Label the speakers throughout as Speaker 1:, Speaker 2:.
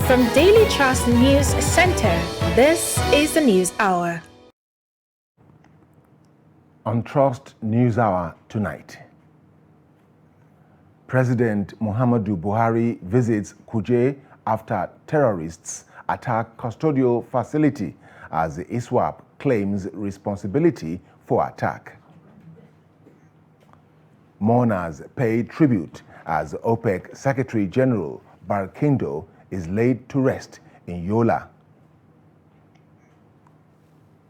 Speaker 1: From Daily Trust News Center, this is the News Hour.
Speaker 2: On Trust News Hour tonight, President Muhammadu Buhari visits Kuje after terrorists attack custodial facility as ISWAP claims responsibility for attack. Mourners pay tribute as OPEC Secretary General Barkindo is laid to rest in Yola.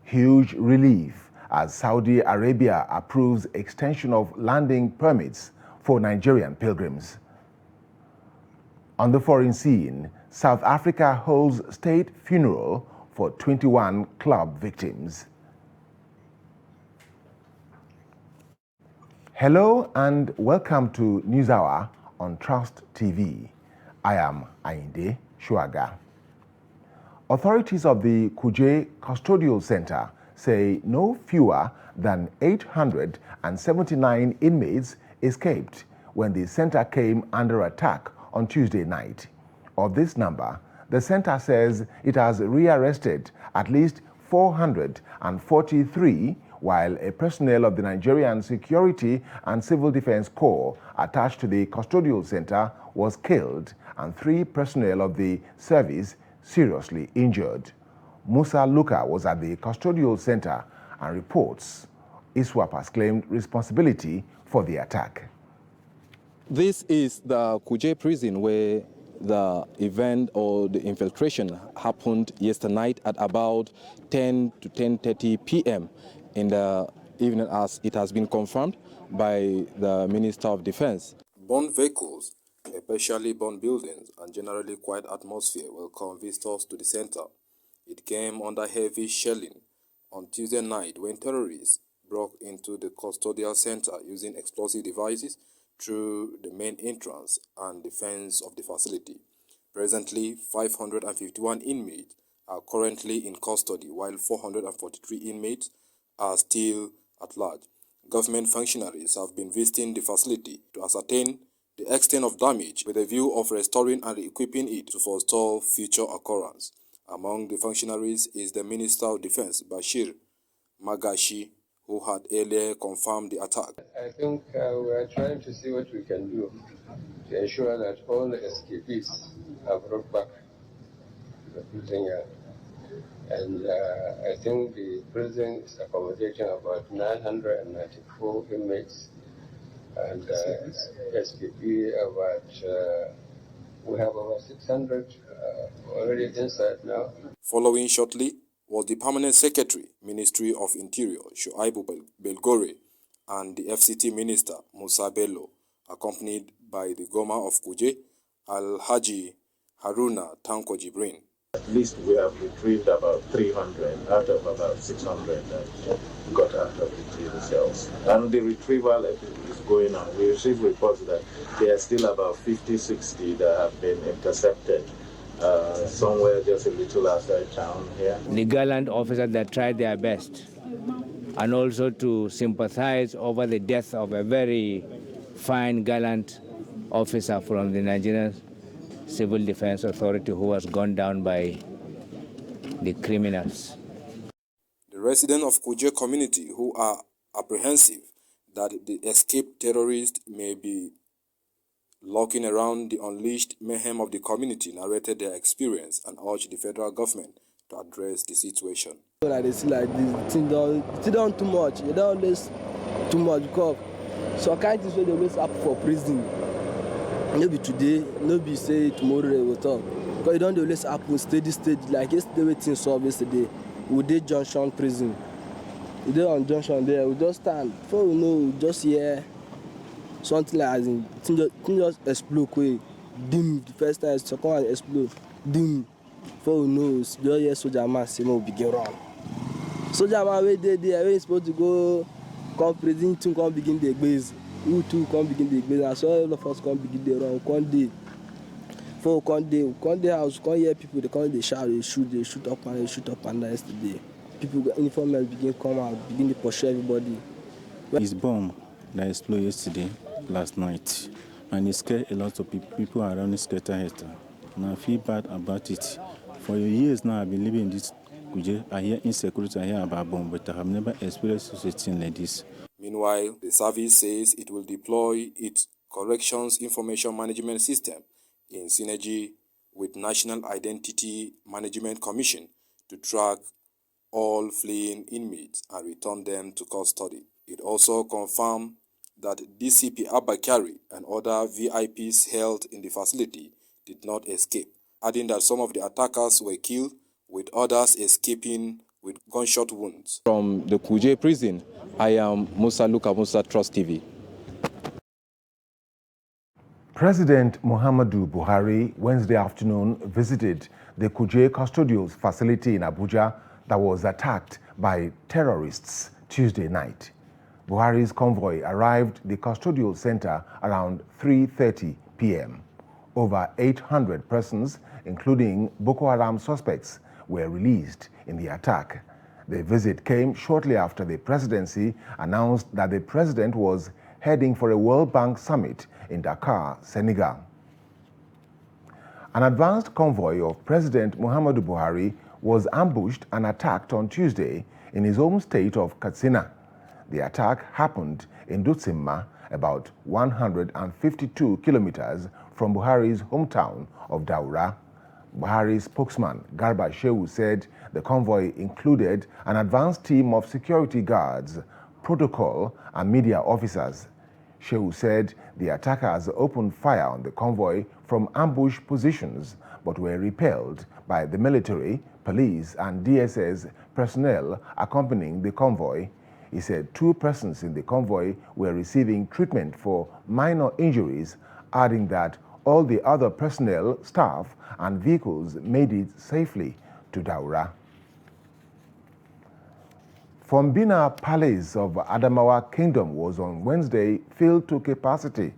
Speaker 2: Huge relief as Saudi Arabia approves extension of landing permits for Nigerian pilgrims. On the foreign scene, South Africa holds state funeral for 21 club victims. Hello and welcome to News Hour on Trust TV. I am Ainde Shuaga. Authorities of the Kuje Custodial Center say no fewer than 879 inmates escaped when the center came under attack on Tuesday night. Of this number, the center says it has rearrested at least 443, while a personnel of the Nigerian Security and Civil Defense Corps attached to the custodial center was killed and 3 personnel of the service seriously injured. Musa Luka was at the custodial center and reports ISWAP has claimed responsibility for the attack.
Speaker 3: This is the Kuje prison where the event or the infiltration happened yesterday night at about 10 to 10:30 p.m. in the evening, as it has been confirmed by the Minister of Defense. Burned vehicles, especially burned buildings, and generally quiet atmosphere welcome visitors to the center. It came under heavy shelling on Tuesday night when terrorists broke into the custodial center using explosive devices through the main entrance and defense of the facility. Presently, 551 inmates are currently in custody, while 443 inmates are still at large. Government functionaries have been visiting the facility to ascertain the extent of damage with a view of restoring and equipping it to forestall future occurrence. Among the functionaries is the Minister of Defense, Bashir Magashi, who had earlier confirmed the attack.
Speaker 4: I think we are trying to see what we can do to ensure that all the escapees are brought back to the prison yard. And I think the prison is accommodating about 994 inmates and SKP about, we have about 600 already inside now.
Speaker 3: Following shortly was the Permanent Secretary, Ministry of Interior, Shuaibu Belgore, and the FCT Minister, Musa Bello, accompanied by the Goma of Kuje, Al-Haji Haruna Tanko Jibrin.
Speaker 5: At least we have retrieved about 300 out of about 600 that got out of the prison cells. And the retrieval is going on. We received reports that there are still about 50, 60 that have been intercepted somewhere just a little outside town here.
Speaker 6: The gallant officers that tried their best, and also to sympathize over the death of a very fine, gallant officer from the Nigerian Civil Defense Authority who was gunned down by the criminals.
Speaker 3: The residents of Kuje community who are apprehensive that the escaped terrorists may be lurking around the unleashed mayhem of the community narrated their experience and urged the federal government to address the situation.
Speaker 7: When they see like this, thing don't too much. They don't less too much because so kind of things they always up for prison. Maybe today, maybe say tomorrow they will talk. Because it don't always happen steady stage. Like yesterday, we think solved yesterday. We did Junction prison. We did on Junction there. We just stand. Before we know, we just hear something like as in thing just explode quick. Dim. The first time, second one explode. Dim. Before we know, just hear soldier man say no begin run. Soldier man wait there. When he's supposed to go come prison to come begin the base. We too come begin the base. And so all of us come begin the run. One day. For one day house, come hear people, they come, they shout, they shoot up and down yesterday. People, uniformed begin come out, begin to pursue everybody.
Speaker 8: It's bomb that exploded yesterday, last night. And it scared a lot of people. People are running scatter here. and I feel bad about it. For years now, I've been living in this Kuje. I hear insecurity, I hear about bomb, but I have never experienced such a thing like this.
Speaker 3: Meanwhile, the service says it will deploy its Corrections Information Management System in synergy with National Identity Management Commission to track all fleeing inmates and return them to custody. It also confirmed that DCP Abba Kyari and other VIPs held in the facility did not escape, adding that some of the attackers were killed, with others escaping with gunshot wounds. From the Kuje prison, I am Musa Luka Musa, Trust TV.
Speaker 2: President Muhammadu Buhari Wednesday afternoon visited the Kuje Custodial facility in Abuja that was attacked by terrorists Tuesday night. Buhari's convoy arrived at the custodial center around 3:30 p.m. Over 800 persons, including Boko Haram suspects, were released in the attack. The visit came shortly after the presidency announced that the president was heading for a World Bank summit in Dakar, Senegal. An advanced convoy of President Muhammadu Buhari was ambushed and attacked on Tuesday in his home state of Katsina. The attack happened in Dutsimma, about 152 kilometers from Buhari's hometown of Daura. Buhari's spokesman, Garba Shehu, said the convoy included an advanced team of security guards, protocol, and media officers. Shehu said the attackers opened fire on the convoy from ambush positions, but were repelled by the military, police, and DSS personnel accompanying the convoy. He said 2 persons in the convoy were receiving treatment for minor injuries, adding that all the other personnel, staff, and vehicles made it safely to Daura. Fombina Palace of Adamawa Kingdom was on Wednesday filled to capacity.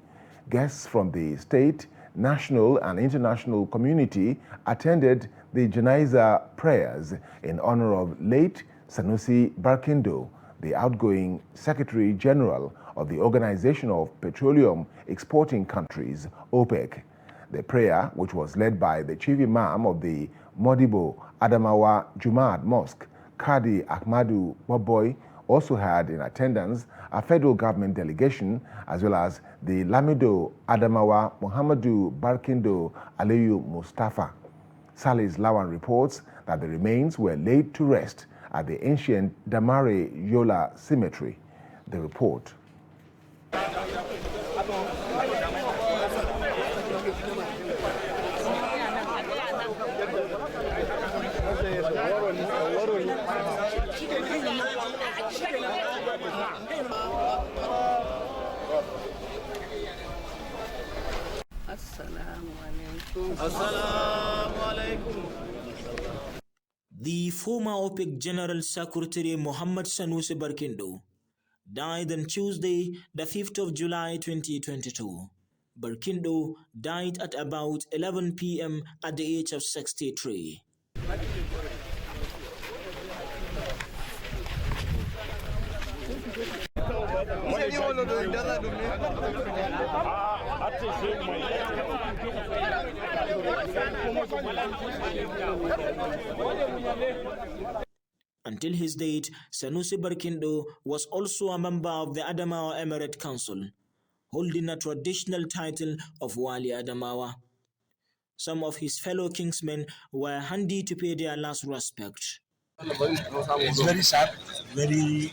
Speaker 2: Guests from the state, national, and international community attended the Janaiza prayers in honor of late Sanusi Barkindo, the outgoing Secretary General of the Organization of Petroleum Exporting Countries, OPEC. The prayer, which was led by the Chief Imam of the Modibo Adamawa Jumaat Mosque, Kadi Ahmadu Boboy, also had in attendance a federal government delegation, as well as the Lamido Adamawa Muhammadu Barkindo Aliyu Mustafa. Salis Lawan reports that the remains were laid to rest at the ancient Damare Yola Cemetery. The report.
Speaker 9: The former OPEC General Secretary Mohammed Sanusi Barkindo died on Tuesday, the 5th of July 2022. Barkindo died at about 11 p.m. at the age of 63. Until his date, Sanusi Barkindo was also a member of the Adamawa Emirate Council, holding a traditional title of Wali Adamawa. Some of his fellow kingsmen were handy to pay their last respect.
Speaker 10: It's very sad, very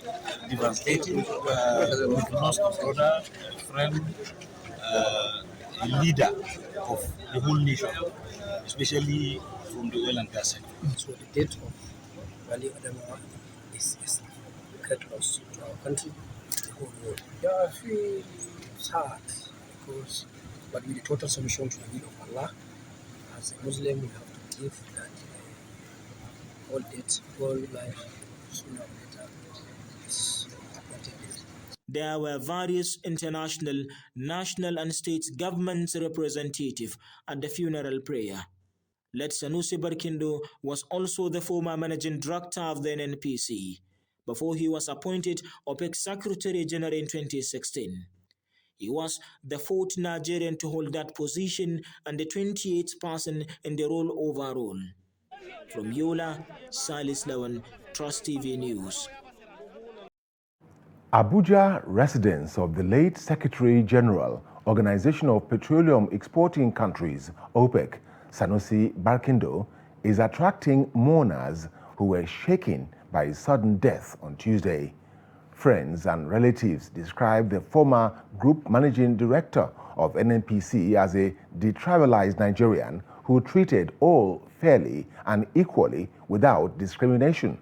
Speaker 10: devastating. We've lost a brother, friend, a leader of the whole nation, especially from the oil and gas sector.
Speaker 11: So the death of Wali Adamawa is a great loss to our country, the whole world. Yeah, I feel sad because, but with the total submission to the will of Allah, as a Muslim, we have to believe that all death, all life, sooner or later, is appointed.
Speaker 9: There were various international, national, and state governments representatives at the funeral prayer. Late Sanusi Barkindo was also the former managing director of the NNPC before he was appointed OPEC Secretary General in 2016. He was the 4th Nigerian to hold that position and the 28th person in the role overall. From Yola, Salis Lawan, Trust TV News.
Speaker 2: Abuja residents of the late Secretary General, Organization of Petroleum Exporting Countries, OPEC, Sanusi Barkindo, is attracting mourners who were shaken by his sudden death on Tuesday. Friends and relatives describe the former group managing director of NNPC as a detribalized Nigerian who treated all fairly and equally without discrimination.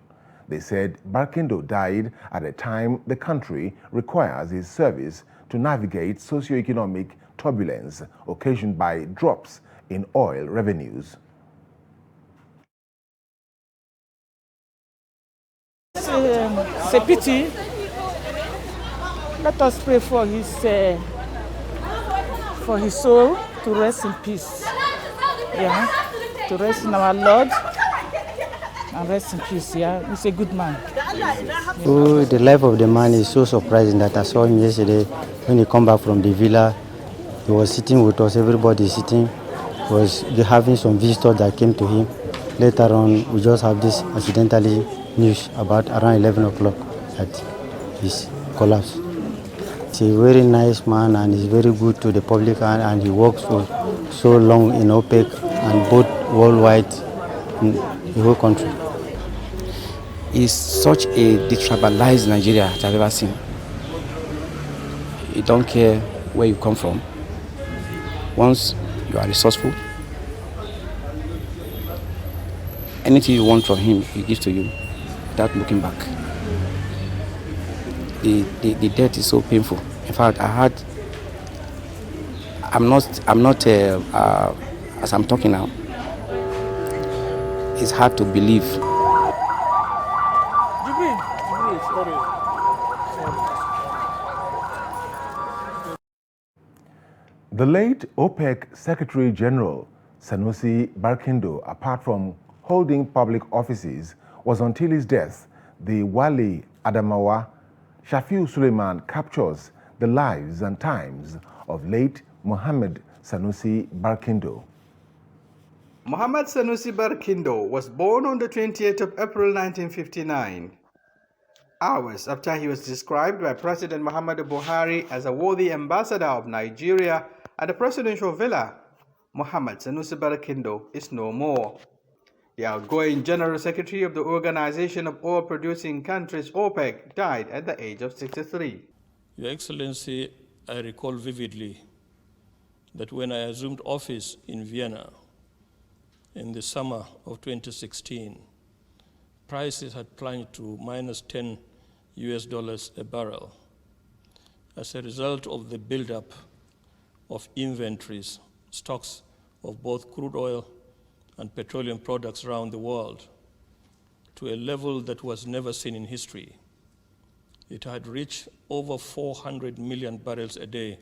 Speaker 2: They said Barkindo died at a time the country requires his service to navigate socio-economic turbulence occasioned by drops in oil revenues.
Speaker 12: It's a pity. Let us pray for his soul to rest in peace. Yeah, to rest in our Lord and rest in peace. Yeah, he's a good man.
Speaker 13: Oh, the life of the man is so surprising that I saw him yesterday when he come back from the villa. He was sitting with us. Everybody sitting. He was having some visitors that came to him. Later on, we just have this accidentally news about around 11 o'clock that his collapse. He's a very nice man and he's very good to the public, and he works for so long in OPEC and both worldwide in the whole country.
Speaker 14: He's such a detribalized Nigeria that I've ever seen. You don't care where you come from. Once you are resourceful, anything you want from him, he gives to you without looking back. The death is so painful. In fact, I'm not as I'm talking now, it's hard to believe.
Speaker 2: The late OPEC Secretary General Sanusi Barkindo, apart from holding public offices, was until his death the Wali Adamawa Shafiu Suleiman captures the lives and times of late Mohammed Sanusi Barkindo.
Speaker 15: Mohammed Sanusi Barkindo was born on the 28th of April 1959. Hours after he was described by President Muhammadu Buhari as a worthy ambassador of Nigeria at the presidential villa, Mohammed Sanusi Barkindo is no more. The outgoing General Secretary of the Organization of Oil Producing Countries, OPEC, died at the age of 63.
Speaker 16: Your Excellency, I recall vividly that when I assumed office in Vienna in the summer of 2016, prices had plunged to -$10 a barrel as a result of the buildup of inventories, stocks of both crude oil and petroleum products around the world to a level that was never seen in history. It had reached over 400 million barrels a day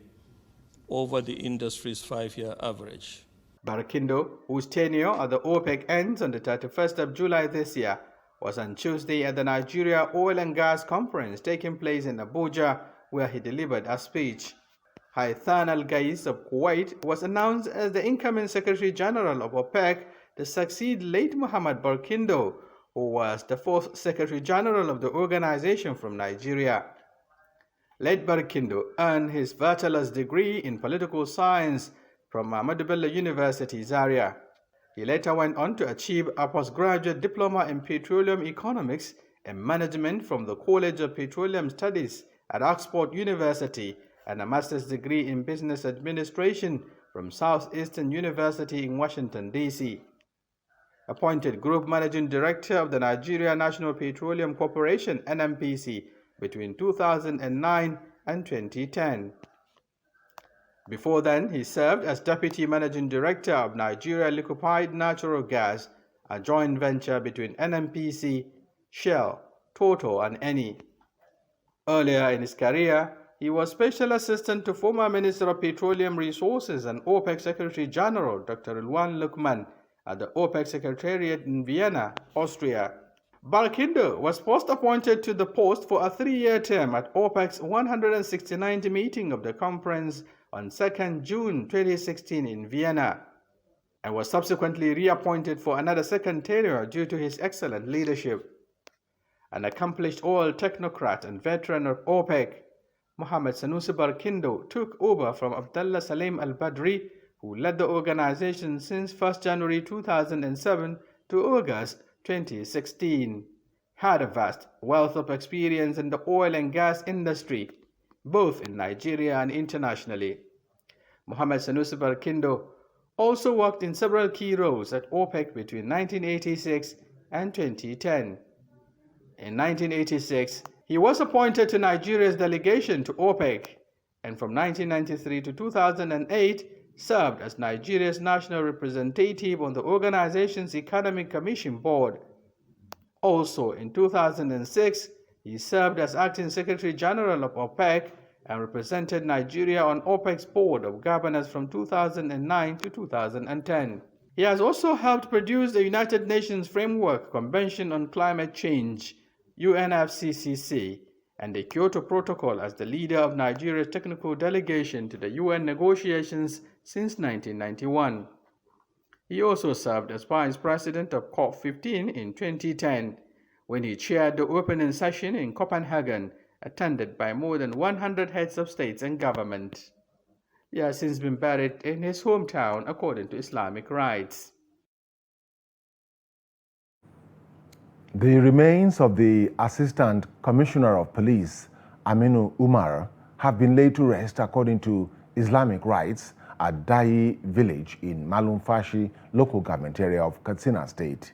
Speaker 16: over the industry's 5-year average.
Speaker 15: Barkindo, whose tenure at the OPEC ends on the 31st of July this year, was on Tuesday at the Nigeria Oil and Gas Conference taking place in Abuja, where he delivered a speech. Haithan Al-Gais of Kuwait was announced as the incoming Secretary General of OPEC to succeed late Mohammed Barkindo, who was the 4th Secretary General of the organization from Nigeria. Late Barkindo earned his bachelor's degree in political science from Ahmadu Bello University, Zaria. He later went on to achieve a postgraduate diploma in petroleum economics and management from the College of Petroleum Studies at Oxford University and a master's degree in business administration from Southeastern University in Washington, D.C. Appointed Group Managing Director of the Nigeria National Petroleum Corporation, NNPC, between 2009 and 2010. Before then, he served as Deputy Managing Director of Nigeria Liquefied Natural Gas, a joint venture between NNPC, Shell, Total, and Eni. Earlier in his career, he was Special Assistant to former Minister of Petroleum Resources and OPEC Secretary General Dr. Rilwan Lukman at the OPEC Secretariat in Vienna, Austria. Barkindo was post-appointed to the post for a 3-year term at OPEC's 169th meeting of the conference on 2nd June 2016 in Vienna, and was subsequently reappointed for another second tenure due to his excellent leadership. An accomplished oil technocrat and veteran of OPEC, Mohamed Sanusi Barkindo took over from Abdullah Salim al-Badri, who led the organization since 1st January 2007 to August 2016, had a vast wealth of experience in the oil and gas industry, both in Nigeria and internationally. Mohamed Sanusi Barkindo also worked in several key roles at OPEC between 1986 and 2010. In 1986, he was appointed to Nigeria's delegation to OPEC, and from 1993 to 2008, served as Nigeria's national representative on the organization's Economic Commission Board. Also, in 2006, he served as acting Secretary General of OPEC and represented Nigeria on OPEC's Board of Governors from 2009 to 2010. He has also helped produce the United Nations Framework Convention on Climate Change, UNFCCC, and the Kyoto Protocol as the leader of Nigeria's technical delegation to the UN negotiations since 1991. He also served as Vice President of COP15 in 2010, when he chaired the opening session in Copenhagen, attended by more than 100 heads of states and government. He has since been buried in his hometown according to Islamic rites.
Speaker 2: The remains of the Assistant Commissioner of Police, Aminu Umar, have been laid to rest according to Islamic rites at Dai village in Malumfashi local government area of Katsina State.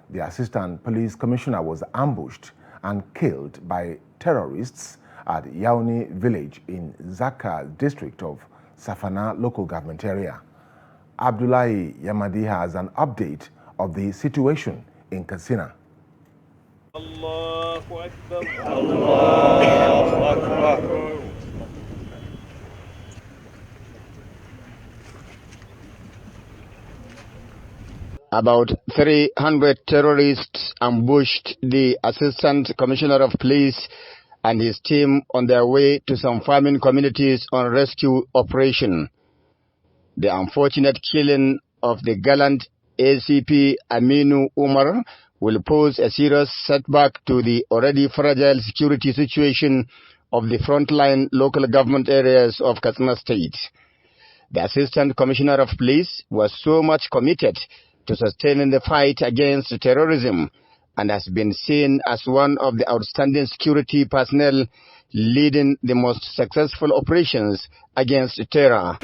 Speaker 2: The Assistant Police Commissioner was ambushed and killed by terrorists at Yauni village in Zaka district of Safana local government area. Abdullahi Yamadi has an update of the situation in Katsina.
Speaker 17: Allahu Akbar. Allahu Akbar.
Speaker 18: About 300 terrorists ambushed the Assistant Commissioner of Police and his team on their way to some farming communities on rescue operation. The unfortunate killing of the gallant ACP Aminu Umar will pose a serious setback to the already fragile security situation of the frontline local government areas of Katsina State. The Assistant Commissioner of Police was so much committed to sustaining the fight against terrorism and has been seen as one of the outstanding security personnel leading the most successful operations against terror.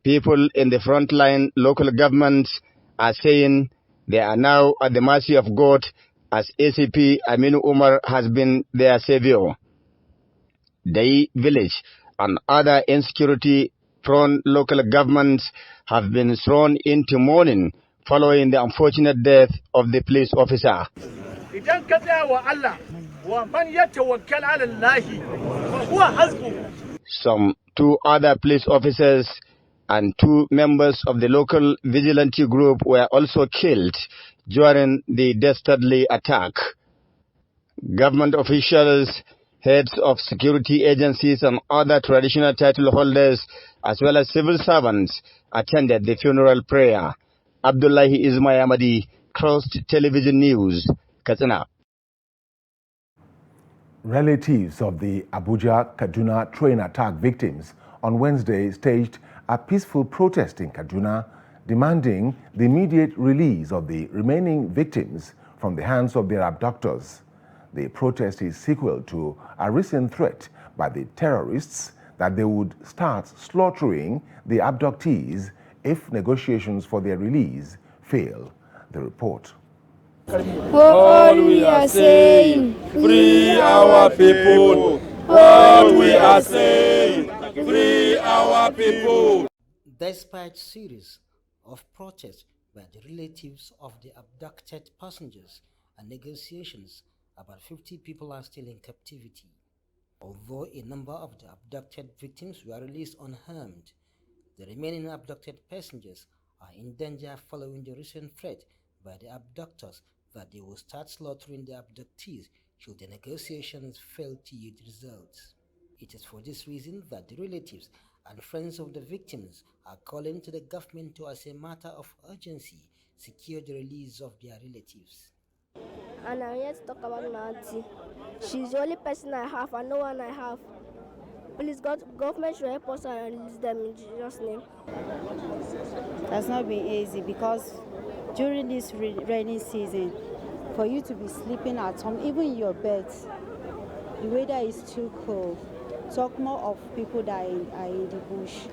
Speaker 18: People in the frontline local governments are saying they are now at the mercy of God, as ACP Aminu Umar has been their savior. Dai village and other insecurity-prone local governments have been thrown into mourning following the unfortunate death of the police officer. Some 2 other police officers and 2 members of the local vigilante group were also killed during the dastardly attack. Government officials, heads of security agencies and other traditional title holders, as well as civil servants, attended the funeral prayer. Abdullahi Ismail Ahmadi, Crossed Television News, Katsina.
Speaker 2: Relatives of the Abuja-Kaduna train attack victims on Wednesday staged a peaceful protest in Kaduna, demanding the immediate release of the remaining victims from the hands of their abductors. The protest is sequel to a recent threat by the terrorists that they would start slaughtering the abductees if negotiations for their release fail. The report.
Speaker 19: What we are saying, free our people. What we are saying, free our people.
Speaker 20: Despite series of protests by the relatives of the abducted passengers and negotiations, about 50 people are still in captivity. Although a number of the abducted victims were released unharmed, the remaining abducted passengers are in danger following the recent threat by the abductors that they will start slaughtering the abductees should the negotiations fail to yield results. It is for this reason that the relatives and friends of the victims are calling to the government to, as a matter of urgency, secure the release of their relatives.
Speaker 21: And I'm here to talk about my auntie. She's the only person I have and no one I have. Please, government should help us and release them in Jesus' name.
Speaker 22: That's not been easy because during this rainy season, for you to be sleeping at home, even in your bed, the weather is too cold. Talk more of people that are in the bush.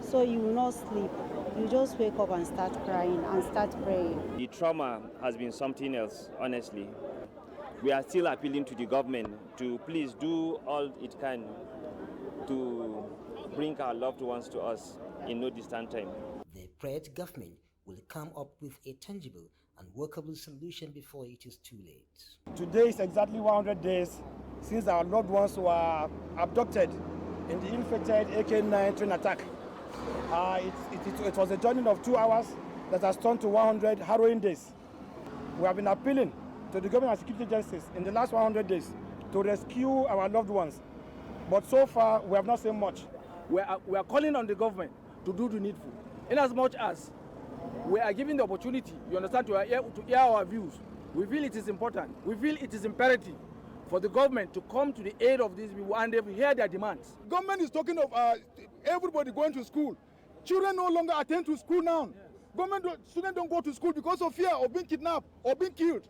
Speaker 22: So you will not sleep. You just wake up and start crying and start praying.
Speaker 23: The trauma has been something else, honestly. We are still appealing to the government to please do all it can to bring our loved ones to us in no distant time.
Speaker 20: The prayed government will come up with a tangible and workable solution before it is too late.
Speaker 24: Today is exactly 100 days since our loved ones were abducted in the ill-fated AK-9 train attack. It was a journey of 2 hours that has turned to 100 harrowing days. We have been appealing to the government and security agencies in the last 100 days to rescue our loved ones. But so far, we have not seen much.
Speaker 25: We are calling on the government to do the needful. In as much as we are given the opportunity, you understand, to hear our views, we feel it is important. We feel it is imperative for the government to come to the aid of these people and they will hear their demands.
Speaker 26: Government is talking of everybody going to school. Children no longer attend to school now. Students don't go to school because of fear of being kidnapped or being killed.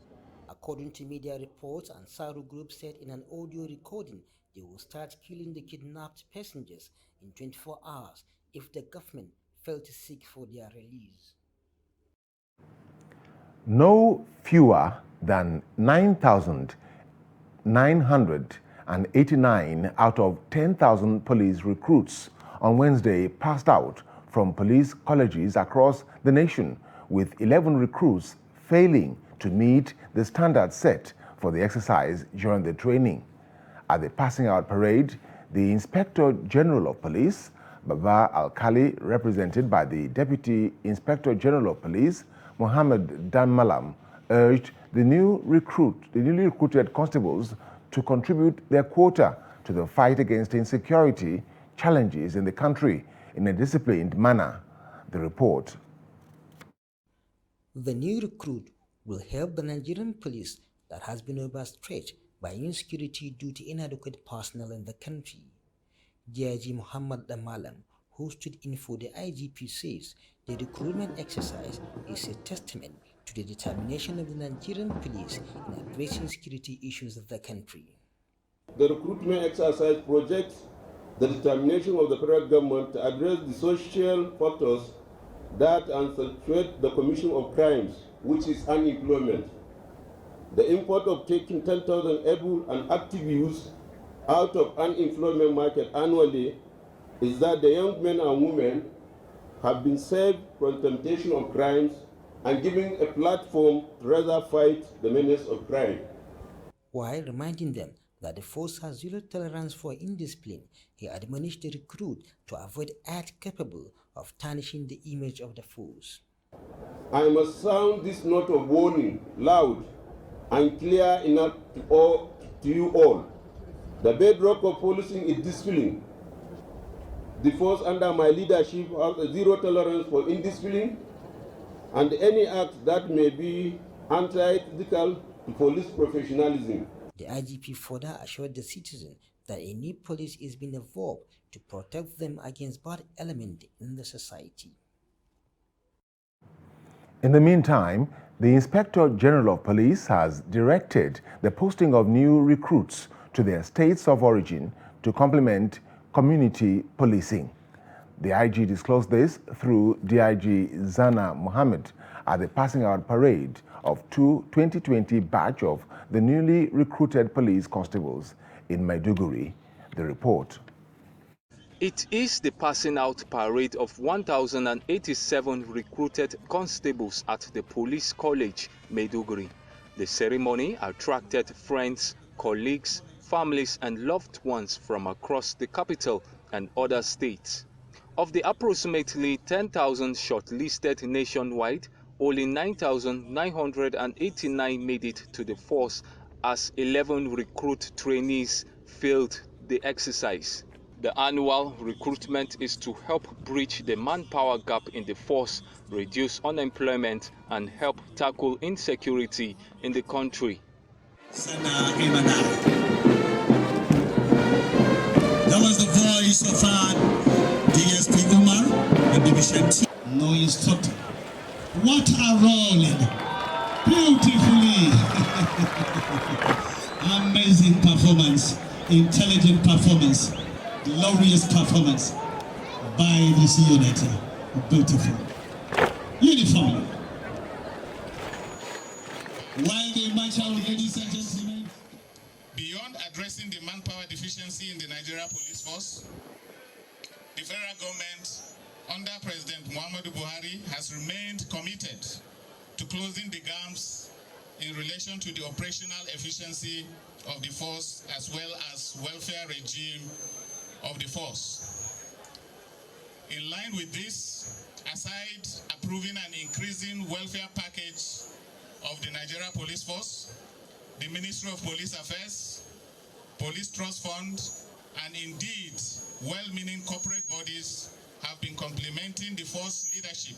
Speaker 20: According to media reports, Ansaru Group said in an audio recording they will start killing the kidnapped passengers in 24 hours if the government failed to seek for their release.
Speaker 2: No fewer than 9,989 out of 10,000 police recruits on Wednesday passed out from police colleges across the nation, with 11 recruits failing to meet the standards set for the exercise during the training. At the passing out parade, the Inspector General of Police, Baba Alkali, represented by the Deputy Inspector General of Police, Mohammed Dan Malam, urged the newly recruited constables to contribute their quota to the fight against insecurity challenges in the country in a disciplined manner. The report.
Speaker 20: The new recruit will help the Nigerian police that has been overstretched by insecurity due to inadequate personnel in the country. DIG Mohammed Dan Malam, who stood in for the IGP, says the recruitment exercise is a testament to the determination of the Nigerian police in addressing security issues of the country.
Speaker 27: The recruitment exercise projects the determination of the federal government to address the social factors that accentuate the commission of crimes, which is unemployment. The import of taking 10,000 able and active youths out of unemployment market annually is that the young men and women have been saved from temptation of crimes and given a platform to rather fight the menace of crime.
Speaker 20: While reminding them that the force has zero tolerance for indiscipline, he admonished the recruit to avoid acts capable of tarnishing the image of the force.
Speaker 27: I must sound this note of warning loud and clear enough to you all. The bedrock of policing is discipline. The force under my leadership has a zero tolerance for indiscipline and any act that may be antithetical to police professionalism.
Speaker 20: The IGP further assured the citizen that a new police is being evolved to protect them against bad elements in the society.
Speaker 2: In the meantime, the Inspector General of Police has directed the posting of new recruits to their states of origin to complement community policing. The IG disclosed this through DIG Zana Mohammed at the passing out parade of 2020 batch of the newly recruited police constables in Maiduguri. The report.
Speaker 28: It is the passing out parade of 1,087 recruited constables at the Police College, Maiduguri. The ceremony attracted friends, colleagues, families and loved ones from across the capital and other states. Of the approximately 10,000 shortlisted nationwide, only 9,989 made it to the force as 11 recruit trainees failed the exercise. The annual recruitment is to help bridge the manpower gap in the force, reduce unemployment, and help tackle insecurity in the country.
Speaker 1: That was the voice of DSP Umar, the division team. No instructor. What a rolling! Beautifully! Amazing performance, intelligent performance, glorious performance by this unit. Beautiful. Uniform. While they march out, ladies and gentlemen, beyond addressing the manpower deficiency in the Nigeria police force, the federal government under President Muhammadu Buhari has remained committed to closing the gaps in relation to the operational efficiency of the force as well as welfare regime of the force. In line with this, aside approving an increasing welfare package of the Nigeria Police Force, the Ministry of Police Affairs, Police Trust Fund, and indeed well-meaning corporate bodies have been complementing the force leadership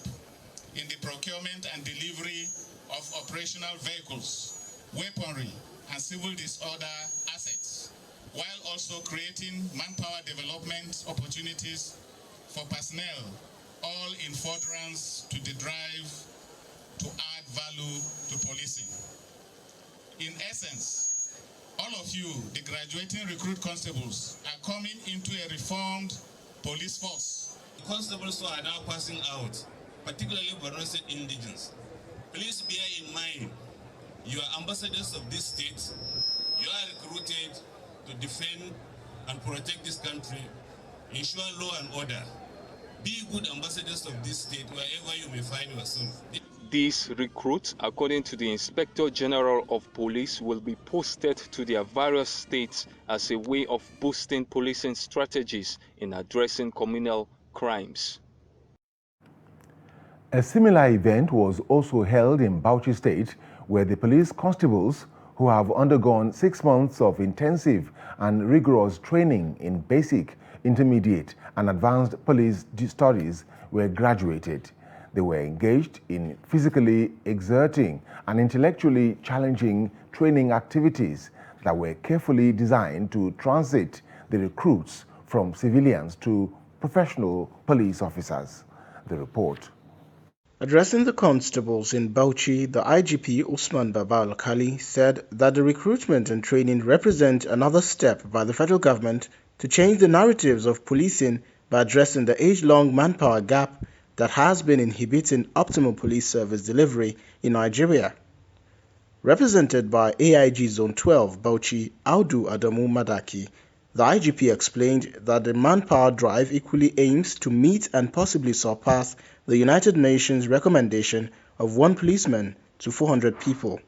Speaker 1: in the procurement and delivery of operational vehicles, weaponry, and civil disorder assets, while also creating manpower development opportunities for personnel, all in furtherance to the drive to add value to policing. In essence, all of you, the graduating recruit constables, are coming into a reformed police force.
Speaker 3: Constables who are now passing out, particularly Borno State indigents, please bear in mind, you are ambassadors of this state. You are recruited to defend and protect this country, ensure law and order. Be good ambassadors of this state wherever you may find yourself.
Speaker 28: These recruits, according to the Inspector General of Police, will be posted to their various states as a way of boosting policing strategies in addressing communal crimes.
Speaker 2: A similar event was also held in Bauchi State, where the police constables who have undergone 6 months of intensive and rigorous training in basic, intermediate, and advanced police studies were graduated. They were engaged in physically exerting and intellectually challenging training activities that were carefully designed to transit the recruits from civilians to professional police officers. The report.
Speaker 4: Addressing the constables in Bauchi, the IGP Usman Baba Al-Khali said that the recruitment and training represent another step by the federal government to change the narratives of policing by addressing the age-long manpower gap that has been inhibiting optimal police service delivery in Nigeria. Represented by AIG Zone 12 Bauchi Audu Adamu Madaki, the IGP explained that the manpower drive equally aims to meet and possibly surpass the United Nations recommendation of 1 policeman to 400 people.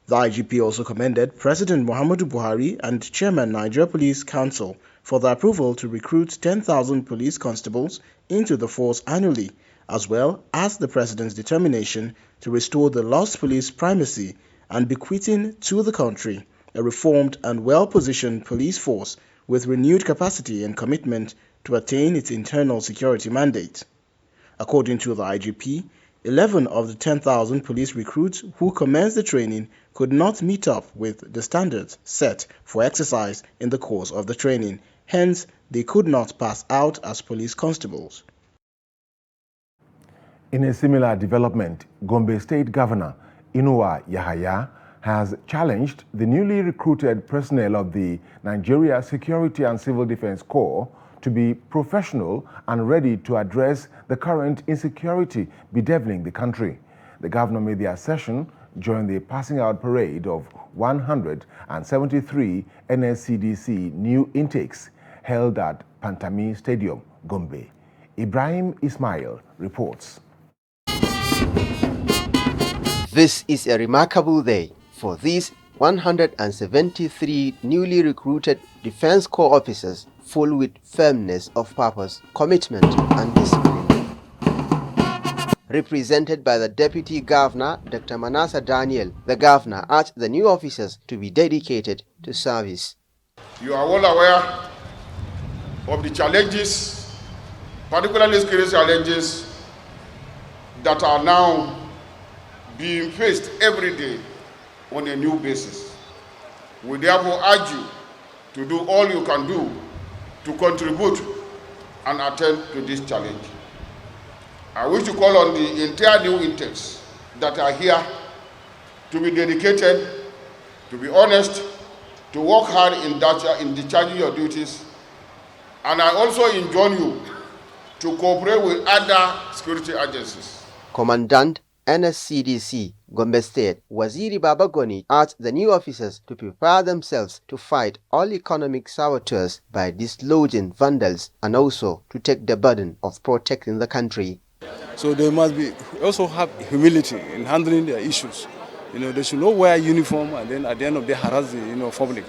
Speaker 4: The IGP also commended President Muhammadu Buhari and Chairman Nigeria Police Council for the approval to recruit 10,000 police constables into the force annually, as well as the President's determination to restore the lost police primacy and bequeathing to the country a reformed and well-positioned police force with renewed capacity and commitment to attain its internal security mandate. According to the IGP, 11 of the 10,000 police recruits who commenced the training could not meet up with the standards set for exercise in the course of the training. Hence, they could not pass out as police constables.
Speaker 2: In a similar development, Gombe State Governor Inuwa Yahaya has challenged the newly recruited personnel of the Nigeria Security and Civil Defense Corps to be professional and ready to address the current insecurity bedeviling the country. The governor made the assertion during the passing out parade of 173 NSCDC new intakes held at Pantami Stadium, Gombe. Ibrahim Ismail reports.
Speaker 5: This is a remarkable day for these 173 newly recruited Defense Corps officers full with firmness of purpose, commitment and discipline. Represented by the Deputy Governor, Dr. Manasa Daniel, the Governor urged the new officers to be dedicated to service.
Speaker 27: You are all aware of the challenges, particularly security challenges, that are now being faced every day on a new basis. We therefore urge you to do all you can do to contribute and attend to this challenge. I wish to call on the entire new intakes that are here to be dedicated, to be honest, to work hard in discharging your duties, and I also enjoin you to cooperate with other security agencies.
Speaker 5: Commandant NSCDC Gombe State Waziri Babagoni urged the new officers to prepare themselves to fight all economic saboteurs by dislodging vandals and also to take the burden of protecting the country.
Speaker 6: So they must also have humility in handling their issues. They should not wear a uniform and then at the end of the day harass the public.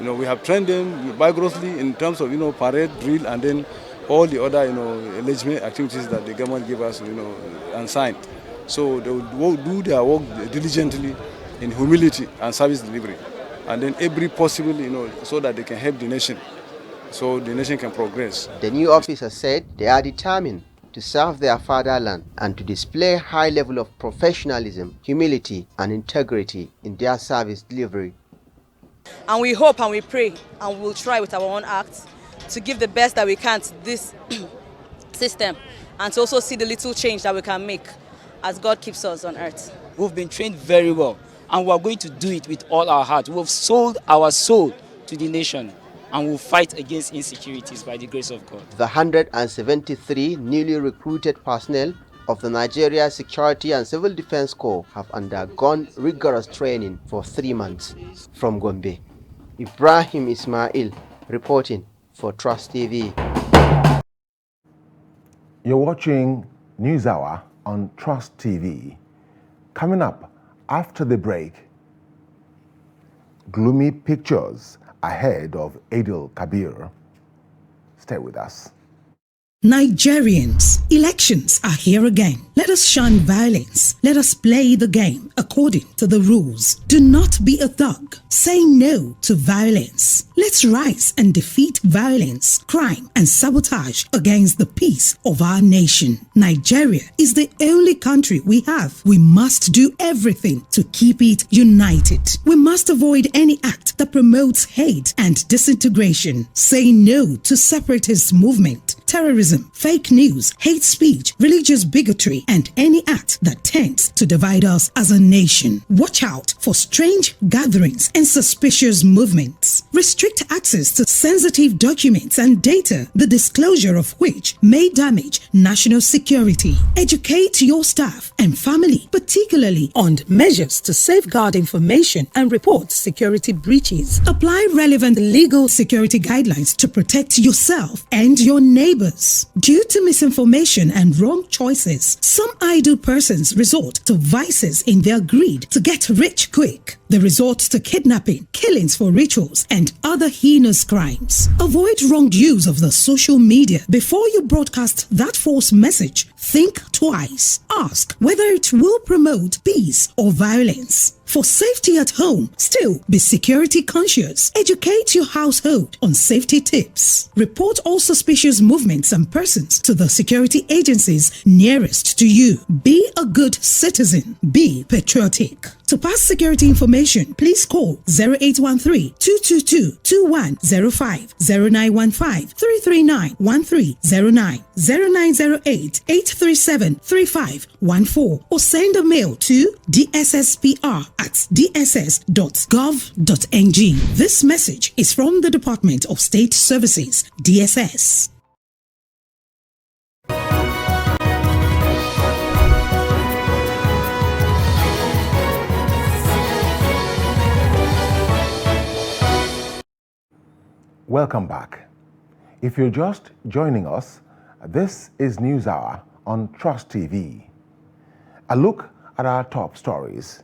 Speaker 6: We have trained them vigorously in terms of parade, drill, and then all the other legitimate activities that the government gave us and signed. So they will do their work diligently in humility and service delivery, and then every possible so that they can help the nation, so the nation can progress.
Speaker 5: The new officers said they are determined to serve their fatherland and to display a high level of professionalism, humility and integrity in their service delivery.
Speaker 7: And we hope and we pray and we'll try with our own acts to give the best that we can to this system and to also see the little change that we can make as God keeps us on earth.
Speaker 8: We've been trained very well and we're going to do it with all our heart. We've sold our soul to the nation and we'll fight against insecurities by the grace of God.
Speaker 5: The 173 newly recruited personnel of the Nigeria Security and Civil Defense Corps have undergone rigorous training for 3 months. From Gombe, Ibrahim Ismail reporting for Trust TV.
Speaker 2: You're watching NewsHour on Trust TV. Coming up after the break, gloomy pictures ahead of Eid al-Kabir. Stay with us.
Speaker 9: Nigerians, elections are here again. Let us shun violence. Let us play the game according to the rules. Do not be a thug. Say no to violence. Let's rise and defeat violence, crime, and sabotage against the peace of our nation. Nigeria is the only country we have. We must do everything to keep it united. We must avoid any act that promotes hate and disintegration. Say no to separatist movement, terrorism, fake news, hate speech, religious bigotry, and any act that tends to divide us as a nation. Watch out for strange gatherings and suspicious movements. Restrict access to sensitive documents and data, the disclosure of which may damage national security. Educate your staff and family, particularly on measures to safeguard information and report security breaches. Apply relevant legal security guidelines to protect yourself and your neighbors. Due to misinformation and wrong choices, some idle persons resort to vices in their greed to get rich quick. They resort to kidnapping, killings for rituals, and other heinous crimes. Avoid wrong use of the social media. Before you broadcast that false message, think twice. Ask whether it will promote peace or violence. For safety at home, still be security conscious. Educate your household on safety tips. Report all suspicious movements and persons to the security agencies nearest to you. Be a good citizen. Be patriotic. To pass security information, please call 0813-222-2105, 0915-339-1309, 0908-837-3514, or send a mail to dssPR@dss.gov.ng. This message is from the Department of State Services, DSS.
Speaker 2: Welcome back. If you're just joining us, this is NewsHour on Trust TV. A look at our top stories.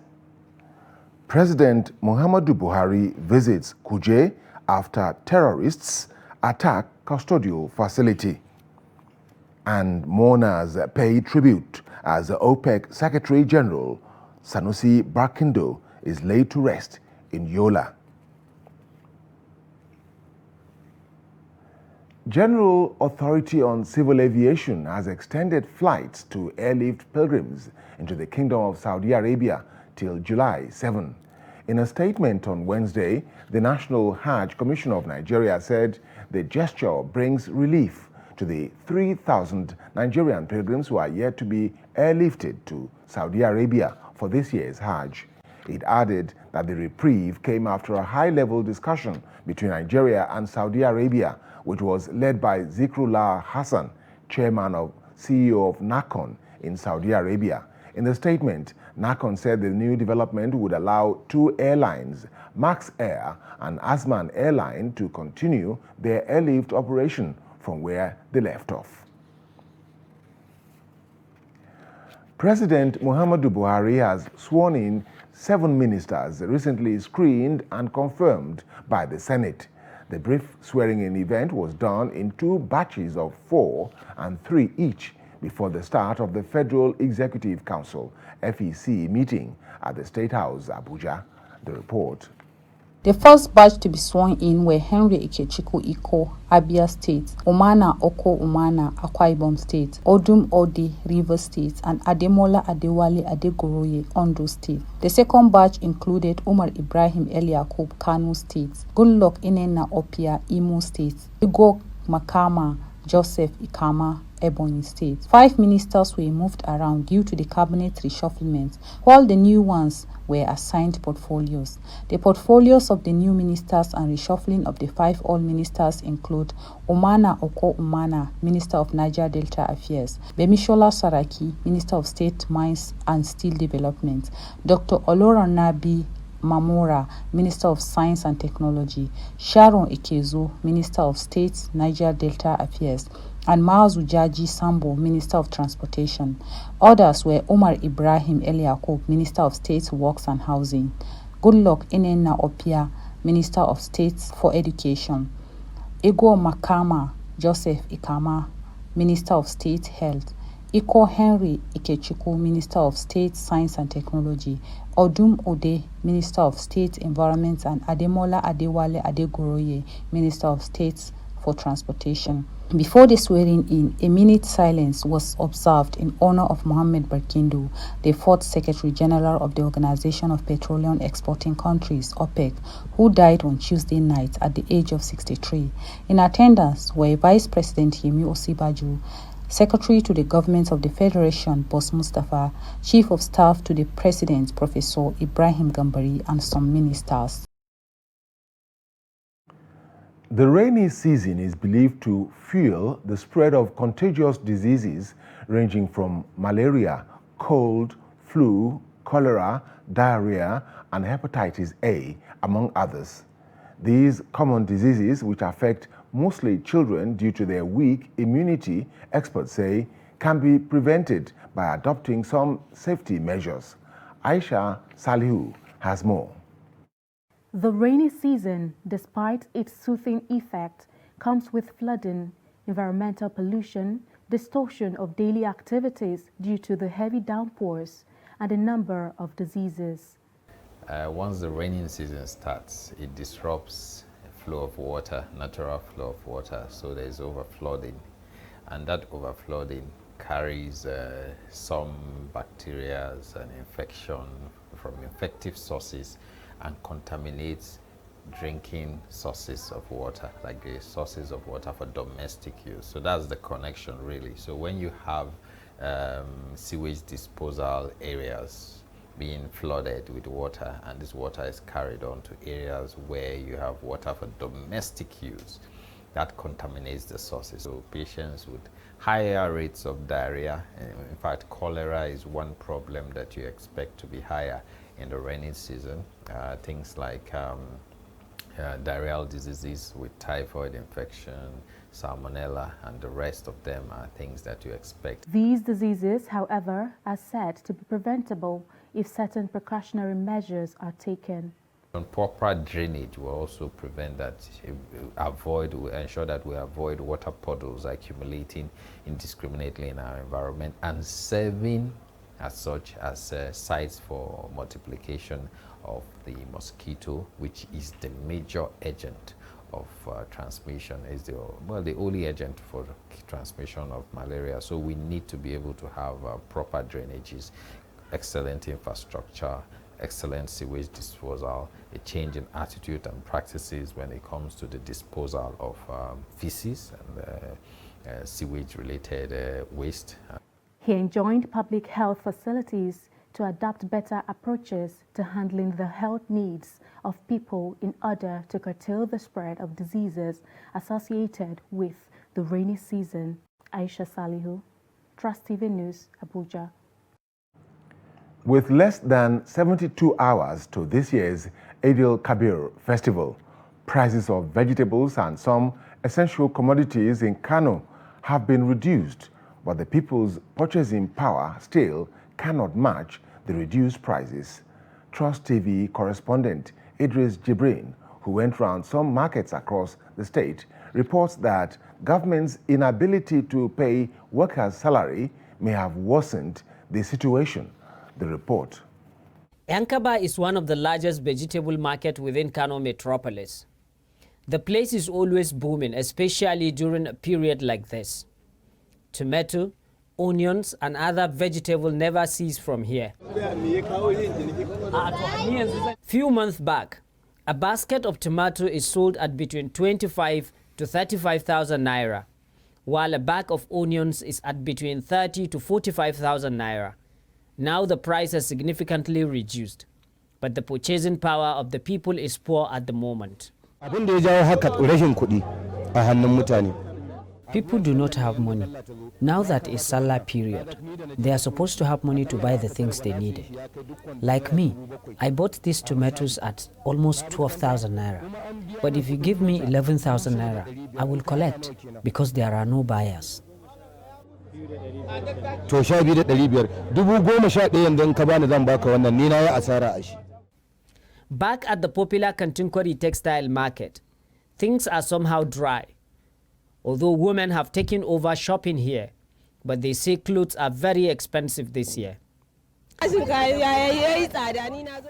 Speaker 2: President Muhammadu Buhari visits Kuje after terrorists attack custodial facility. And mourners pay tribute as the OPEC Secretary General Sanusi Barkindo is laid to rest in Yola. General Authority on Civil Aviation has extended flights to airlift pilgrims into the Kingdom of Saudi Arabia till July 7. In a statement on Wednesday, the National Hajj Commission of Nigeria said the gesture brings relief to the 3,000 Nigerian pilgrims who are yet to be airlifted to Saudi Arabia for this year's Hajj. It added that the reprieve came after a high-level discussion between Nigeria and Saudi Arabia, which was led by Zikrullah Hassan, chairman of CEO of Nakon in Saudi Arabia. In the statement, Nakon said the new development would allow two airlines, Max Air and Asman Airline, to continue their airlift operation from where they left off. President Muhammadu Buhari has sworn in 7 ministers recently screened and confirmed by the Senate. The brief swearing-in event was done in 2 batches of 4 and 3 each before the start of the Federal Executive Council (FEC) meeting at the State House, Abuja. The report.
Speaker 10: The first batch to be sworn in were Henry Ikechukwu Iko, Abia State, Umana Oko Umana, Akwa Ibom State, Odum Ode, Rivers State, and Ademola Adewale Adegoroye, Ondo State. The second batch included Umar Ibrahim Eliakub, Kano State, Goodluck Inenna Opia, Imo State, Igor Makama, Joseph Ikama, Ebonyi State. 5 ministers were moved around due to the cabinet reshufflement, while the new ones were assigned portfolios. The portfolios of the new ministers and reshuffling of the 5 old ministers include Umana Oko Umana, Minister of Niger Delta Affairs, Bemishola Saraki, Minister of State Mines and Steel Development, Dr. Oloranabi Mamora, Minister of Science and Technology, Sharon Ikezo, Minister of State, Niger Delta Affairs, and Maazu Jaji Sambo, Minister of Transportation. Others were Umar Ibrahim Eliakub, Minister of State Works and Housing, Goodluck Inenna Opia, Minister of State for Education, Igor Makama Joseph Ikama, Minister of State Health, Iko Henry Ikechukwu, Minister of State Science and Technology, Odum Ode, Minister of State Environment, and Ademola Adewale Adegoroye, Minister of State for Transportation. Before the swearing-in, a minute silence was observed in honor of Mohammed Barkindo, the 4th Secretary General of the Organization of Petroleum Exporting Countries, OPEC, who died on Tuesday night at the age of 63. In attendance were Vice President Yemi Osibajo, Secretary to the Government of the Federation, Boss Mustafa, Chief of Staff to the President, Professor Ibrahim Gambari, and some ministers.
Speaker 2: The rainy season is believed to fuel the spread of contagious diseases ranging from malaria, cold, flu, cholera, diarrhea, and hepatitis A, among others. These common diseases, which affect mostly children due to their weak immunity, experts say, can be prevented by adopting some safety measures. Aisha Salihu has more.
Speaker 11: The rainy season, despite its soothing effect, comes with flooding, environmental pollution, distortion of daily activities due to the heavy downpours, and a number of diseases.
Speaker 12: Once the rainy season starts, it disrupts the flow of water, natural flow of water, so there is overflooding. And that overflooding carries some bacteria and infection from infective sources and contaminates drinking sources of water, like the sources of water for domestic use. So that's the connection, really. So when you have sewage disposal areas being flooded with water, and this water is carried on to areas where you have water for domestic use, that contaminates the sources. So patients with higher rates of diarrhea, in fact, cholera is one problem that you expect to be higher in the rainy season. Things like diarrheal diseases with typhoid infection, salmonella, and the rest of them are things that you expect.
Speaker 11: These diseases, however, are said to be preventable if certain precautionary measures are taken.
Speaker 12: On proper drainage will also prevent that, ensure that we avoid water puddles accumulating indiscriminately in our environment and serving as such as sites for multiplication of the mosquito, which is the major agent of transmission, is the only agent for transmission of malaria. So we need to be able to have proper drainages, excellent infrastructure, excellent sewage disposal, a change in attitude and practices when it comes to the disposal of feces and sewage-related waste.
Speaker 11: He enjoined public health facilities to adopt better approaches to handling the health needs of people in order to curtail the spread of diseases associated with the rainy season. Aisha Salihu, Trust TV News, Abuja.
Speaker 2: With less than 72 hours to this year's Eid al-Kabir festival, prices of vegetables and some essential commodities in Kano have been reduced, but the people's purchasing power still cannot match the reduced prices. Trust TV correspondent Idris Jibrin, who went round some markets across the state, reports that government's inability to pay workers' salary may have worsened the situation. The report.
Speaker 13: Yankaba is one of the largest vegetable markets within Kano metropolis. The place is always booming, especially during a period like this. Tomato, onions, and other vegetables never cease from here. Few months back, a basket of tomato is sold at between 25 to 35,000 naira, while a bag of onions is at between 30 to 45,000 naira. Now the price has significantly reduced, but the purchasing power of the people is poor at the moment. People do not have money. Now that it's Salah period, they are supposed to have money to buy the things they needed. Like me, I bought these tomatoes at almost 12,000 naira. But if you give me 11,000 naira, I will collect because there are no buyers. Back at the popular Kantinkwari textile market, things are somehow dry. Although women have taken over shopping here, but they say clothes are very expensive this year.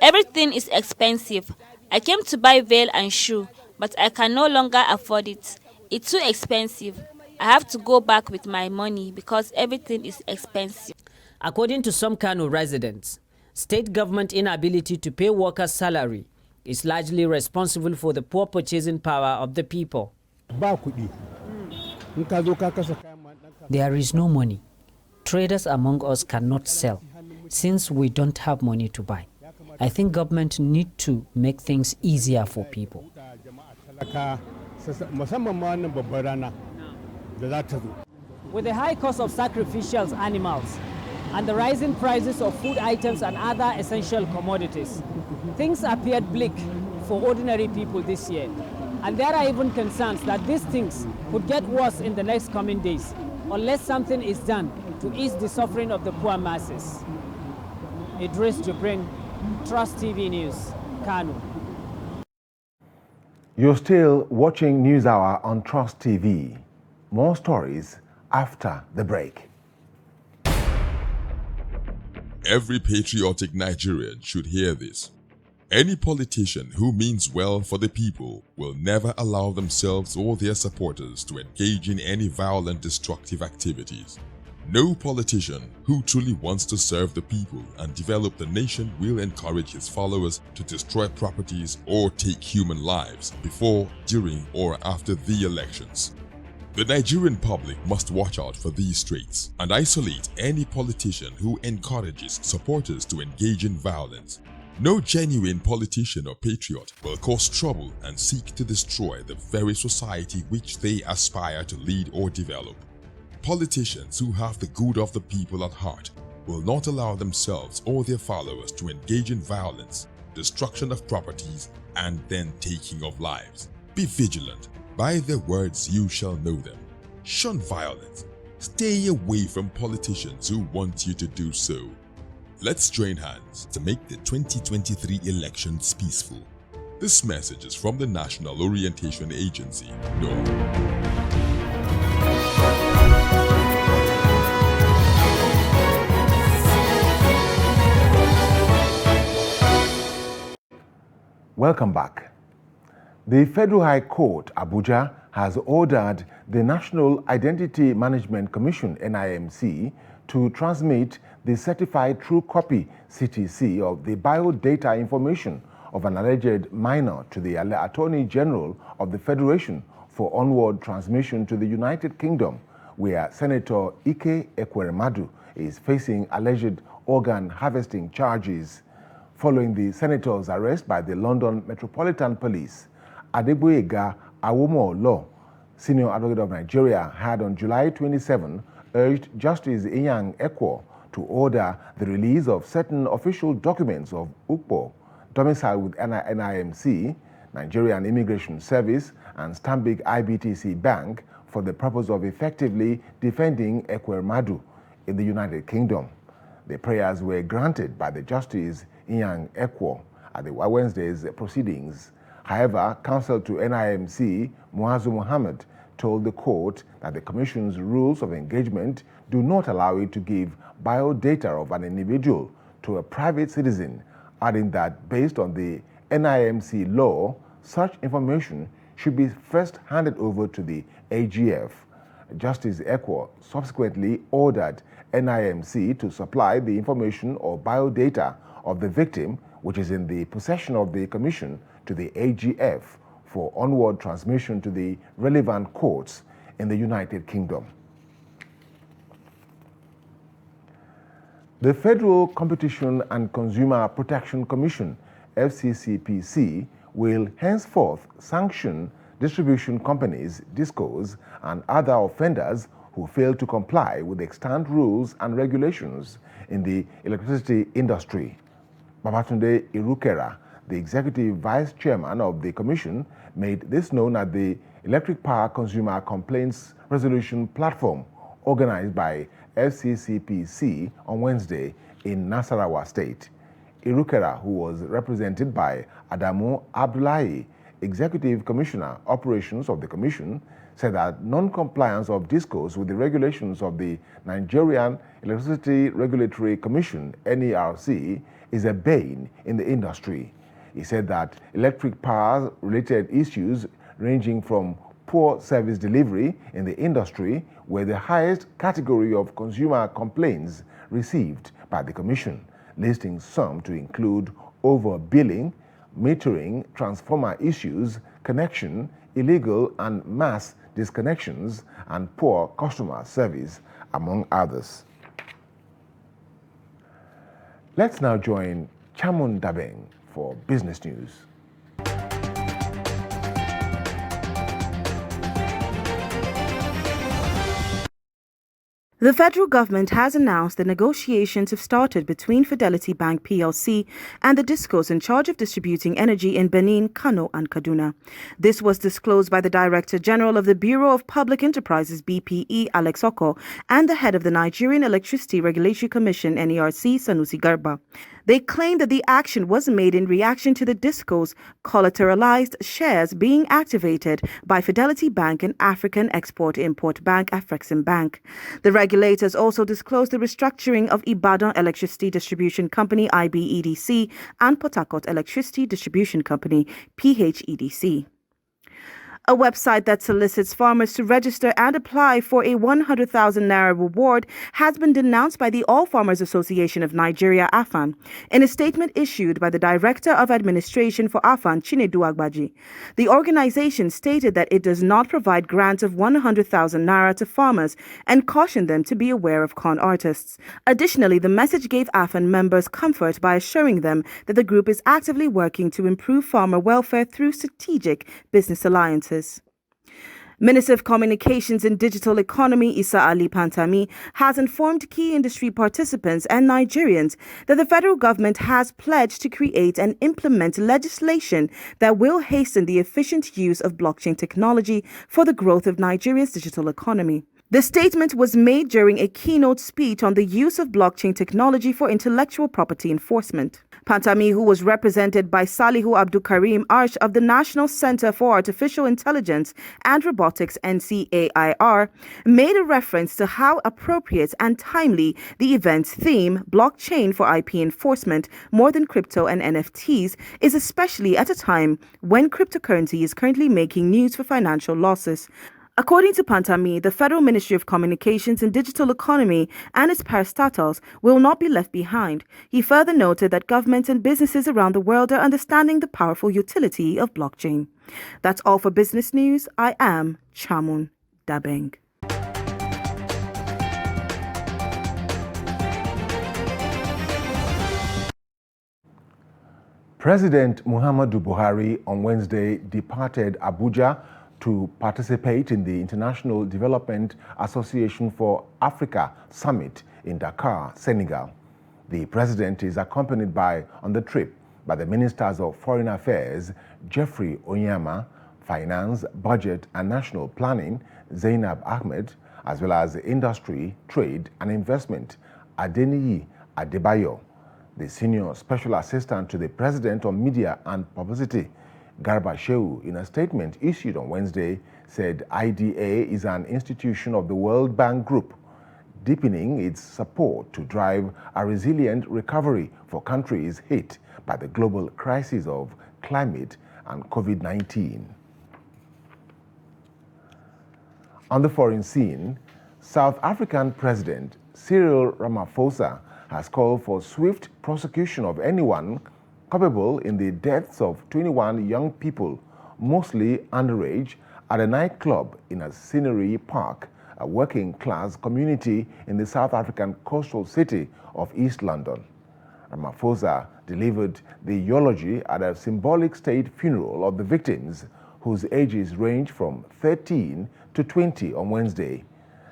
Speaker 14: Everything is expensive. I came to buy veil and shoe, but I can no longer afford it. It's too expensive. I have to go back with my money because everything is expensive.
Speaker 13: According to some Kano residents, state government inability to pay workers' salary is largely responsible for the poor purchasing power of the people. There is no money. Traders among us cannot sell since we don't have money to buy. I think government need to make things easier for people.
Speaker 15: With the high cost of sacrificial animals and the rising prices of food items and other essential commodities, things appeared bleak for ordinary people this year. And there are even concerns that these things could get worse in the next coming days unless something is done to ease the suffering of the poor masses. Idris Jibrin, Trust TV News, Kano.
Speaker 2: You're still watching NewsHour on Trust TV. More stories after the break.
Speaker 16: Every patriotic Nigerian should hear this. Any politician who means well for the people will never allow themselves or their supporters to engage in any violent, destructive activities. No politician who truly wants to serve the people and develop the nation will encourage his followers to destroy properties or take human lives before, during, or after the elections. The Nigerian public must watch out for these traits and isolate any politician who encourages supporters to engage in violence. No genuine politician or patriot will cause trouble and seek to destroy the very society which they aspire to lead or develop. Politicians who have the good of the people at heart will not allow themselves or their followers to engage in violence, destruction of properties, and then taking of lives. Be vigilant. By their words you shall know them. Shun violence. Stay away from politicians who want you to do so. Let's join hands to make the 2023 elections peaceful. This message is from the National Orientation Agency, NOAA.
Speaker 2: Welcome back. The Federal High Court, Abuja, has ordered the National Identity Management Commission, NIMC, to transmit the certified true copy, CTC, of the biodata information of an alleged minor to the Attorney General of the Federation for onward transmission to the United Kingdom, where Senator Ike Ekweremadu is facing alleged organ harvesting charges. Following the senator's arrest by the London Metropolitan Police, Adegboyega Awomo-Olo, Senior Advocate of Nigeria, had on July 27 urged Justice Inyang Ekwo to order the release of certain official documents of Ukpo, domiciled with NIMC, Nigerian Immigration Service, and Stanbic IBTC Bank for the purpose of effectively defending Ekweremadu in the United Kingdom. The prayers were granted by the Justice Inyang Ekwo at the Wednesday's proceedings. However, counsel to NIMC, Muazu Muhammad, told the court that the Commission's rules of engagement do not allow it to give biodata of an individual to a private citizen, adding that based on the NIMC law, such information should be first handed over to the AGF. Justice Ekwo subsequently ordered NIMC to supply the information or biodata of the victim, which is in the possession of the Commission, to the AGF for onward transmission to the relevant courts in the United Kingdom. The Federal Competition and Consumer Protection Commission, FCCPC, will henceforth sanction distribution companies, DISCOs, and other offenders who fail to comply with extant rules and regulations in the electricity industry. Babatunde Irukera, the Executive Vice Chairman of the Commission, made this known at the Electric Power Consumer Complaints Resolution Platform organized by FCCPC on Wednesday in Nasarawa State. Irukera, who was represented by Adamu Abdullahi, Executive Commissioner, Operations of the Commission, said that non-compliance of DISCOs with the regulations of the Nigerian Electricity Regulatory Commission, NERC, is a bane in the industry. He said that electric power-related issues ranging from poor service delivery in the industry were the highest category of consumer complaints received by the Commission, listing some to include overbilling, metering, transformer issues, connection, illegal and mass disconnections, and poor customer service, among others. Let's now join Chamun Dabeng for business news.
Speaker 17: The federal government has announced that negotiations have started between Fidelity Bank plc and the DISCOs in charge of distributing energy in Benin, Kano and Kaduna. This was disclosed by the Director General of the Bureau of Public Enterprises BPE, Alex Oko, and the head of the Nigerian Electricity Regulatory Commission NERC, Sanusi Garba. They claimed that the action was made in reaction to the DISCOs collateralized shares being activated by Fidelity Bank and African Export-Import Bank, Afrexim Bank. The regulators also disclosed the restructuring of Ibadan Electricity Distribution Company, IBEDC, and Port Harcourt Electricity Distribution Company, PHEDC. A website that solicits farmers to register and apply for a 100,000 naira reward has been denounced by the All Farmers Association of Nigeria, AFAN, in a statement issued by the Director of Administration for AFAN, Chinedu Agbaji. The organization stated that it does not provide grants of 100,000 naira to farmers and cautioned them to be aware of con artists. Additionally, the message gave AFAN members comfort by assuring them that the group is actively working to improve farmer welfare through strategic business alliances. Minister of Communications and Digital Economy Issa Ali Pantami has informed key industry participants and Nigerians that the federal government has pledged to create and implement legislation that will hasten the efficient use of blockchain technology for the growth of Nigeria's digital economy. The statement was made during a keynote speech on the use of blockchain technology for intellectual property enforcement. Pantami, who was represented by Salihu Abdul Karim Arsh of the National Center for Artificial Intelligence and Robotics NCAIR, made a reference to how appropriate and timely the event's theme, blockchain for IP enforcement more than crypto and NFTs, is, especially at a time when cryptocurrency is currently making news for financial losses. According to Pantami, the Federal Ministry of Communications and Digital Economy and its parastatals will not be left behind. He further noted that governments and businesses around the world are understanding the powerful utility of blockchain. That's all for business news. I am Chamun Dabeng.
Speaker 2: President Muhammadu Buhari on Wednesday departed Abuja to participate in the International Development Association for Africa Summit in Dakar, Senegal. The president is accompanied on the trip by the Ministers of Foreign Affairs, Jeffrey Onyema, Finance, Budget and National Planning, Zainab Ahmed, as well as Industry, Trade and Investment, Adeniyi Adebayo. The Senior Special Assistant to the President on Media and Publicity, Garba Shehu, in a statement issued on Wednesday, said IDA is an institution of the World Bank Group, deepening its support to drive a resilient recovery for countries hit by the global crisis of climate and COVID-19. On the foreign scene, South African President Cyril Ramaphosa has called for swift prosecution of anyone culpable in the deaths of 21 young people, mostly underage, at a nightclub in a scenery park, a working-class community in the South African coastal city of East London. Ramaphosa delivered the eulogy at a symbolic state funeral of the victims, whose ages range from 13 to 20 on Wednesday.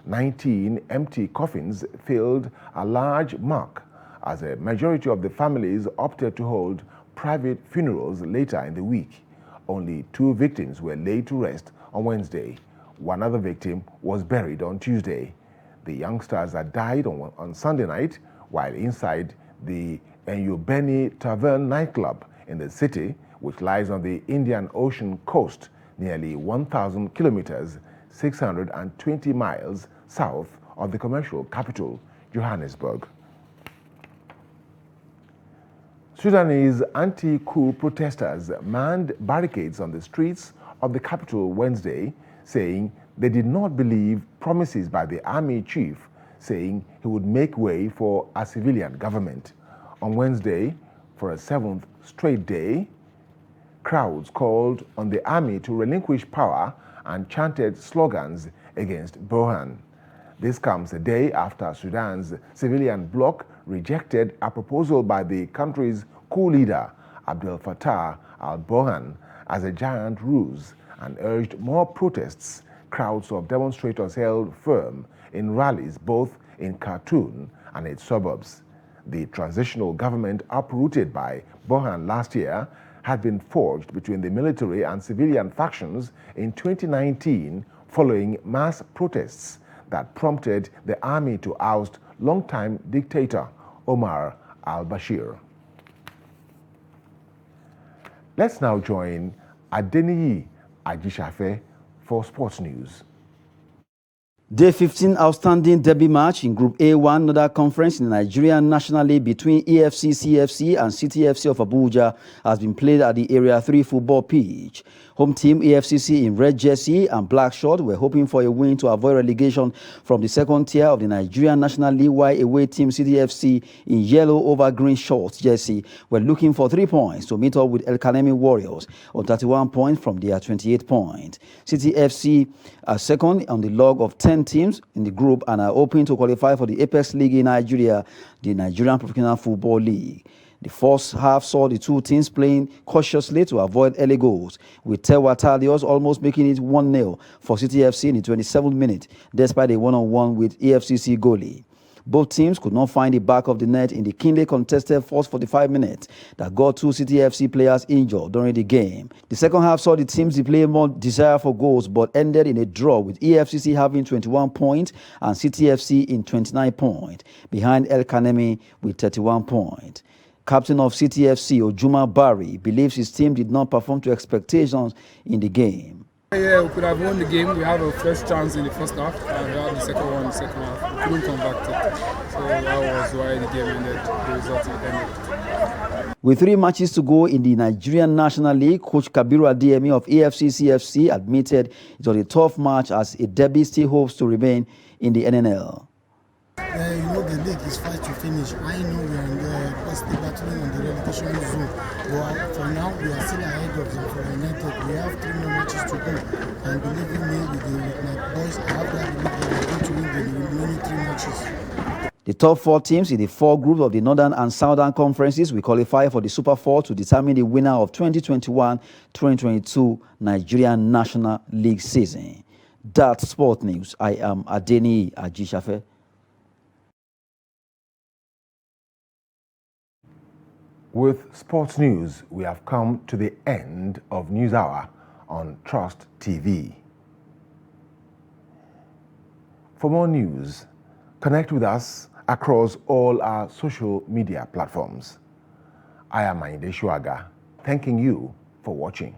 Speaker 2: 19 empty coffins filled a large mark, as a majority of the families opted to hold private funerals later in the week. Only 2 victims were laid to rest on Wednesday. One other victim was buried on Tuesday. The youngsters had died on Sunday night while inside the Enyobeni Tavern nightclub in the city, which lies on the Indian Ocean coast, nearly 1,000 kilometers, 620 miles south of the commercial capital, Johannesburg. Sudanese anti-coup protesters manned barricades on the streets of the capital Wednesday, saying they did not believe promises by the army chief, saying he would make way for a civilian government. On Wednesday, for a 7th straight day, crowds called on the army to relinquish power and chanted slogans against Burhan. This comes a day after Sudan's civilian bloc rejected a proposal by the country's coup leader, Abdel Fattah al-Burhan, as a giant ruse and urged more protests. Crowds of demonstrators held firm in rallies both in Khartoum and its suburbs. The transitional government, uprooted by Burhan last year, had been forged between the military and civilian factions in 2019 following mass protests that prompted the army to oust longtime dictator Omar al-Bashir. Let's now join Adeniyi Ajishafe for sports news.
Speaker 18: Day 15 outstanding derby match in Group A1 Northern Conference in the Nigerian National League between EFC CFC and City FC of Abuja has been played at the Area 3 football pitch. Home team EFCC in red jersey and black short were hoping for a win to avoid relegation from the second tier of the Nigerian National League, while away team City FC in yellow over green short jersey were looking for 3 points to meet up with El Kanemi Warriors on 31 points from their 28 points. City FC are second on the log of 10 teams in the group and are hoping to qualify for the Apex League in Nigeria, the Nigerian Professional Football League. The first half saw the two teams playing cautiously to avoid early goals, with Tewa Talios almost making it 1-0 for City FC in the 27th minute, despite a one-on-one with EFCC goalie. Both teams could not find the back of the net in the keenly contested first 45 minutes that got two City FC players injured during the game. The second half saw the teams display more desire for goals but ended in a draw, with EFCC having 21 points and City FC in 29 points, behind El Kanemi with 31 points. Captain of City FC, Ojuma Barry, believes his team did not perform to expectations in the game.
Speaker 19: Yeah, we could have won the game. We had a first chance in the first half, and we had the second one in the second half. We couldn't convert it. So that was why the game ended, the result ended.
Speaker 18: With 3 matches to go in the Nigerian National League, Coach Kabiru Adeyemi of AFC-CFC admitted it was a tough match as a derby still hopes to remain in the NNL.
Speaker 20: You know, the league is fight to finish. I know we are in the possibly battling on the relegation zone, but for now we are still ahead of them. For United, we have 3 more matches to go, and believe me, with my boys, I have that belief that we are going to win the remaining 3 matches.
Speaker 18: The top 4 teams in the 4 groups of the Northern and Southern Conferences will qualify for the Super 4 to determine the winner of 2021-2022 Nigerian National League season. That's Sport News. I am Adeni Ajishafe.
Speaker 2: With sports news, we have come to the end of News Hour on Trust TV. For more news, connect with us across all our social media platforms. I am Ayinde Shuaga, thanking you for watching.